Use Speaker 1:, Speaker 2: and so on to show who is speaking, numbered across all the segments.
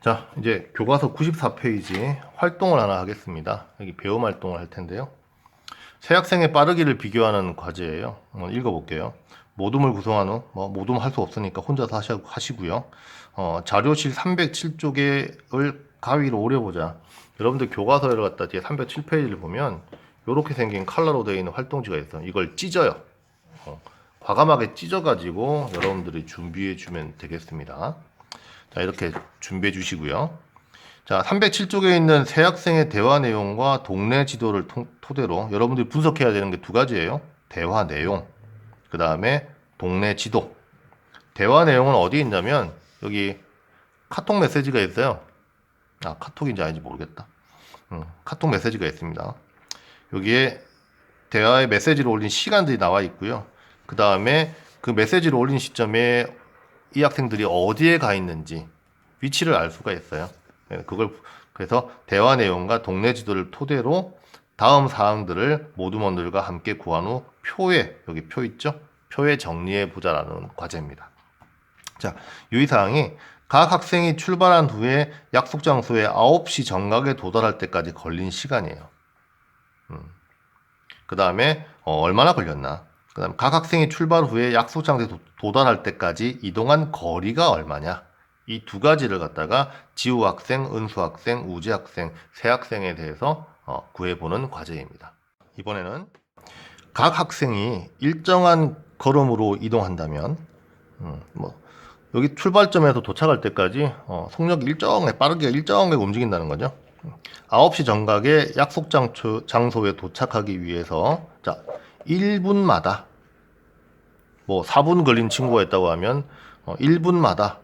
Speaker 1: 자, 이제 교과서 94페이지 활동을 하나 하겠습니다. 여기 배움 활동을 할 텐데요. 새 학생의 빠르기를 비교하는 과제예요. 한번 읽어볼게요. 모둠을 구성한 후, 모둠 할 수 없으니까 혼자서 하시고요. 자료실 307쪽을 가위로 오려보자. 여러분들 교과서를 갖다 뒤에 307페이지를 보면 이렇게 생긴 칼라로 되어 있는 활동지가 있어요. 이걸 찢어요. 과감하게 찢어가지고 여러분들이 준비해 주면 되겠습니다. 자, 이렇게 준비해 주시고요. 자, 307쪽에 있는 새 학생의 대화 내용과 동네 지도를 토대로 여러분들이 분석해야 되는 게 두 가지예요. 대화 내용, 그 다음에 동네 지도. 대화 내용은 어디 있냐면 여기 카톡 메시지가 있어요. 아, 카톡인지 아닌지 모르겠다. 카톡 메시지가 있습니다. 여기에 대화의 메시지를 올린 시간들이 나와 있고요. 그 다음에 그 메시지를 올린 시점에 이 학생들이 어디에 가 있는지 위치를 알 수가 있어요. 그래서 대화 내용과 동네 지도를 토대로 다음 사항들을 모둠원들과 함께 구한 후 표에, 여기 표 있죠? 표에 정리해 보자라는 과제입니다. 자, 유의사항이 각 학생이 출발한 후에 약속 장소에 9시 정각에 도달할 때까지 걸린 시간이에요. 그 다음에 얼마나 걸렸나? 그 다음에 각 학생이 출발 후에 약속 장소에 도달할 때까지 이동한 거리가 얼마냐? 이 두 가지를 갖다가 지우 학생, 은수 학생, 우재 학생, 새 학생에 대해서 구해보는 과제입니다. 이번에는 각 학생이 일정한 걸음으로 이동한다면, 여기 출발점에서 도착할 때까지 속력이 일정하게 빠르게 일정하게 움직인다는 거죠. 9시 정각에 약속 장소에 도착하기 위해서 자 1분마다 4분 걸린 친구가 있다고 하면 1분마다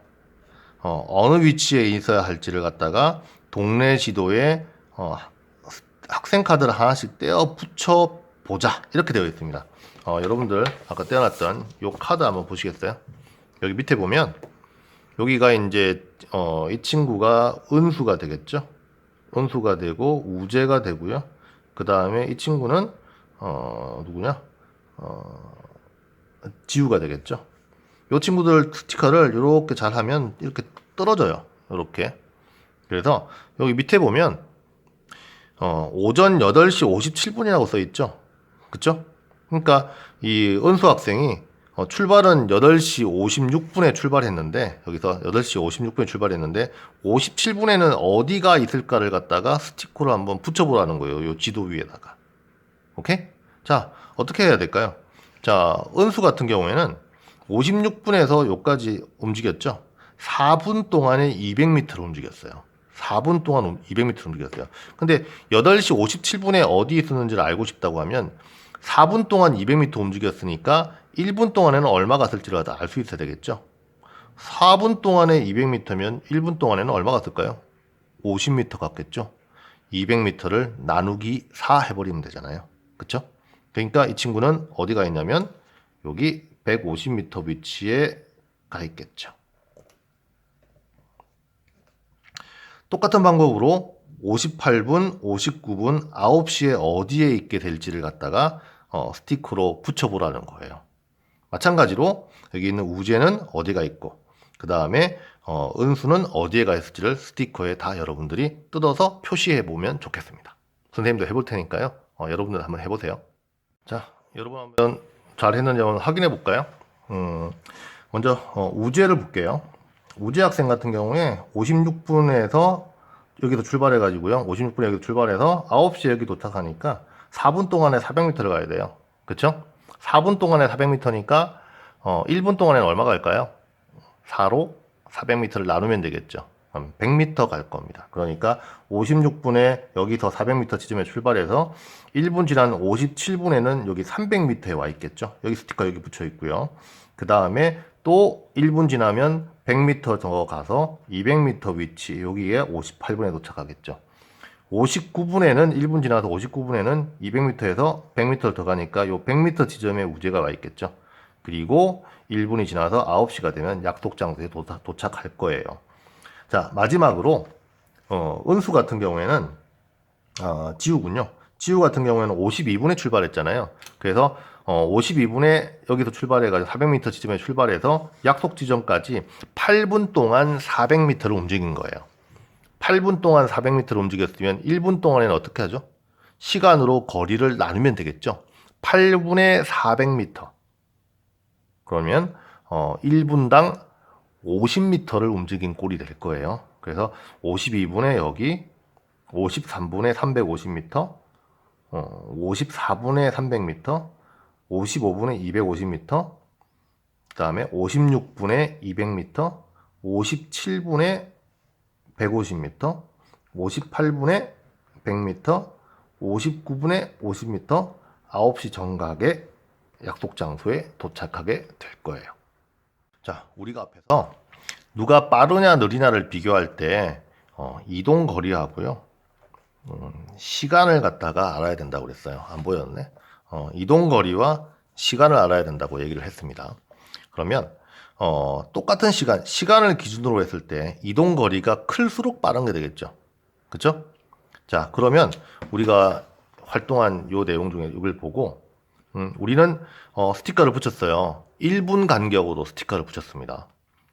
Speaker 1: 어느 위치에 있어야 할지를 갖다가 동네 지도에 학생 카드를 하나씩 떼어 붙여 보자 이렇게 되어 있습니다. 여러분들 아까 떼어놨던 이 카드 한번 보시겠어요? 여기 밑에 보면 여기가 이제 이 친구가 은수가 되겠죠. 은수가 되고 우재가 되고요. 그 다음에 이 친구는 누구냐? 지우가 되겠죠. 이 친구들 스티커를 이렇게 잘 하면 이렇게 떨어져요. 이렇게. 그래서 여기 밑에 보면 오전 8시 57분이라고 써 있죠. 그쵸? 그러니까 이 은수 학생이 출발은 8시 56분에 출발했는데 여기서 8시 56분에 출발했는데 57분에는 어디가 있을까를 갖다가 스티커를 한번 붙여보라는 거예요. 이 지도 위에다가. 오케이? 자, 어떻게 해야 될까요? 자, 은수 같은 경우에는 56분에서 여기까지 움직였죠. 4분 동안에 200m를 움직였어요. 4분 동안 200m를 움직였어요. 근데 8시 57분에 어디 있었는지를 알고 싶다고 하면 4분 동안 200m 움직였으니까 1분 동안에는 얼마 갔을지를 알 수 있어야 되겠죠. 4분 동안에 200m면 1분 동안에는 얼마 갔을까요? 50m 갔겠죠. 200m를 나누기 4 해버리면 되잖아요. 그쵸? 그러니까 이 친구는 어디가 있냐면 여기 150m 위치에 가 있겠죠. 똑같은 방법으로 58분, 59분, 9시에 어디에 있게 될지를 갖다가 스티커로 붙여보라는 거예요. 마찬가지로 여기 있는 우재는 어디가 있고 그 다음에 은수는 어디에 가 있을지를 스티커에 다 여러분들이 뜯어서 표시해 보면 좋겠습니다. 선생님도 해볼 테니까요. 여러분들 한번 해보세요. 자, 여러분 한번 잘 했는지 한번 확인해 볼까요? 먼저 우재를 볼게요. 우재 학생 같은 경우에 56분에서 여기서 출발해 가지고요. 56분에 여기 출발해서 9시에 여기 도착하니까 4분 동안에 400m를 가야 돼요. 그쵸? 4분 동안에 400m니까 1분 동안에는 얼마 갈까요? 4로 400m를 나누면 되겠죠. 그럼 100m 갈 겁니다. 그러니까 56분에 여기서 400m 지점에 출발해서 1분 지난 57분에는 여기 300m에 와 있겠죠. 여기 스티커 여기 붙여 있고요. 그 다음에 또 1분 지나면 100m 더 가서 200m 위치 여기에 58분에 도착하겠죠. 59분에는 1분 지나서 59분에는 200m에서 100m를 더 가니까 요 100m 지점에 우재가 와 있겠죠. 그리고 1분이 지나서 9시가 되면 약속 장소에 도착할 거예요. 자, 마지막으로 은수 같은 경우에는 지우군요. 지우 같은 경우에는 52분에 출발했잖아요. 그래서 52분에 여기서 출발해가지고 400m 지점에 출발해서 약속 지점까지 8분 동안 400m를 움직인 거예요. 8분 동안 400m를 움직였으면 1분 동안에는 어떻게 하죠? 시간으로 거리를 나누면 되겠죠. 8분의 400m. 그러면 1분당 50m를 움직인 꼴이 될 거예요. 그래서 52분의 여기, 53분의 350m, 54분의 300m, 55분의 250m, 그 다음에 56분의 200m, 57분의 150m, 58분의 100m, 59분의 50m, 9시 정각의 약속 장소에 도착하게 될 거예요. 자, 우리가 앞에서 누가 빠르냐 느리냐를 비교할 때 이동 거리하고요, 시간을 갖다가 알아야 된다고 그랬어요. 안 보였네. 이동 거리와 시간을 알아야 된다고 얘기를 했습니다. 그러면 똑같은 시간을 기준으로 했을 때 이동 거리가 클수록 빠른 게 되겠죠. 그렇죠? 자, 그러면 우리가 활동한 요 내용 중에 이걸 보고 우리는 스티커를 붙였어요. 1분 간격으로 스티커를 붙였습니다.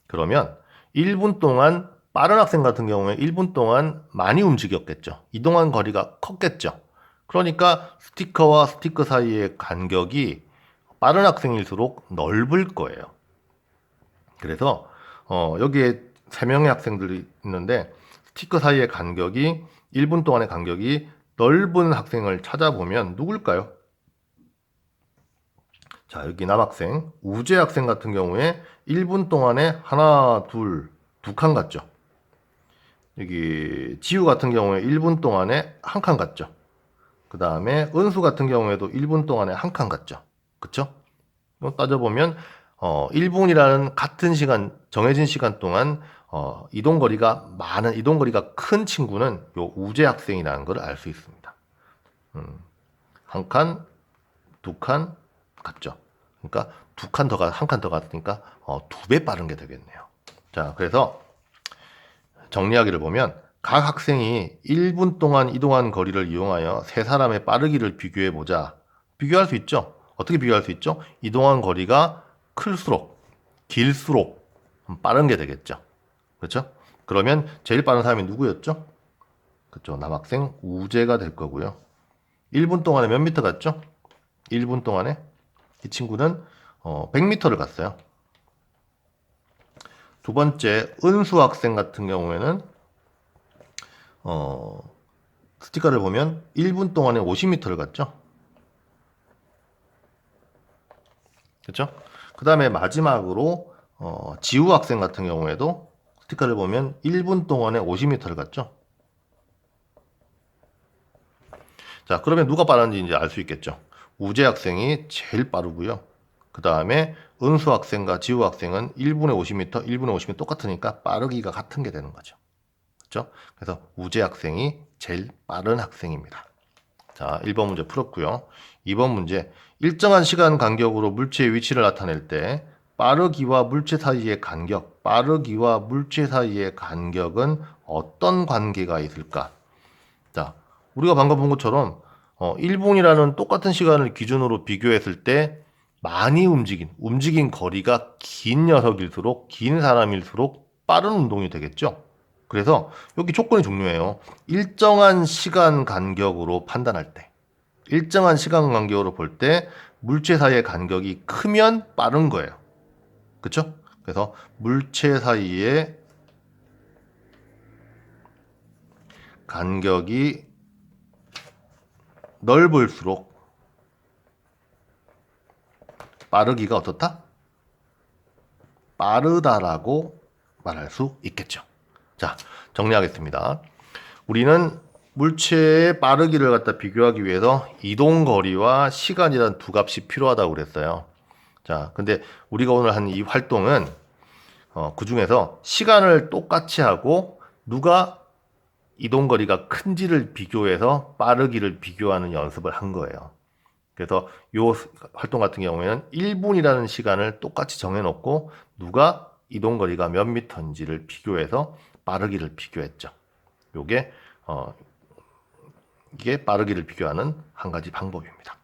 Speaker 1: 그러면 1분 동안 빠른 학생 같은 경우에 1분 동안 많이 움직였겠죠. 이동한 거리가 컸겠죠. 그러니까 스티커와 스티커 사이의 간격이 빠른 학생일수록 넓을 거예요. 그래서 여기에 3명의 학생들이 있는데 스티커 사이의 간격이 1분 동안의 간격이 넓은 학생을 찾아보면 누굴까요? 자, 여기 남학생 우재 학생 같은 경우에 1분 동안에 하나, 둘, 두 칸 갔죠. 여기 지우 같은 경우에 1분 동안에 한 칸 갔죠. 그 다음에 은수 같은 경우에도 1분 동안에 한 칸 갔죠. 그쵸? 따져보면 1분이라는 같은 시간, 정해진 시간 동안 이동거리가 큰 친구는 요 우재 학생이라는 걸 알 수 있습니다. 한 칸, 두 칸 갔죠. 그러니까 한 칸 더 갔으니까 2배 빠른 게 되겠네요. 자, 그래서 정리하기를 보면 각 학생이 1분 동안 이동한 거리를 이용하여 세 사람의 빠르기를 비교해 보자. 비교할 수 있죠. 어떻게 비교할 수 있죠? 이동한 거리가 클수록, 길수록 빠른 게 되겠죠. 그렇죠? 그러면 제일 빠른 사람이 누구였죠? 그렇죠. 남학생 우재가 될 거고요. 1분 동안에 몇 미터 갔죠? 1분 동안에 이 친구는 100m를 갔어요. 두 번째 은수 학생 같은 경우에는 스티커를 보면 1분 동안에 50m를 갔죠. 그렇죠? 그 다음에 마지막으로 지우 학생 같은 경우에도 스티커를 보면 1분 동안에 50m를 갔죠. 자, 그러면 누가 빠른지 이제 알 수 있겠죠. 우재 학생이 제일 빠르고요. 그 다음에 은수 학생과 지우 학생은 1분에 50m, 1분에 50m 똑같으니까 빠르기가 같은 게 되는 거죠. 그렇죠? 그래서 우재 학생이 제일 빠른 학생입니다. 자, 1번 문제 풀었고요. 2번 문제, 일정한 시간 간격으로 물체의 위치를 나타낼 때 빠르기와 물체 사이의 간격은 어떤 관계가 있을까? 자, 우리가 방금 본 것처럼 1분이라는 똑같은 시간을 기준으로 비교했을 때 많이 움직인 거리가 긴 녀석일수록, 긴 사람일수록 빠른 운동이 되겠죠. 그래서 여기 조건이 중요해요. 일정한 시간 간격으로 판단할 때, 일정한 시간 간격으로 볼 때 물체 사이의 간격이 크면 빠른 거예요. 그렇죠? 그래서 물체 사이의 간격이 넓을수록 빠르기가 어떻다? 빠르다라고 말할 수 있겠죠. 자, 정리하겠습니다. 우리는 물체의 빠르기를 갖다 비교하기 위해서 이동거리와 시간이라는 두 값이 필요하다고 그랬어요. 자, 근데 우리가 오늘 한 이 활동은 그 중에서 시간을 똑같이 하고 누가 이동거리가 큰지를 비교해서 빠르기를 비교하는 연습을 한 거예요. 그래서 이 활동 같은 경우에는 1분이라는 시간을 똑같이 정해놓고 누가 이동거리가 몇 미터인지를 비교해서 빠르기를 비교했죠. 이게 빠르기를 비교하는 한 가지 방법입니다.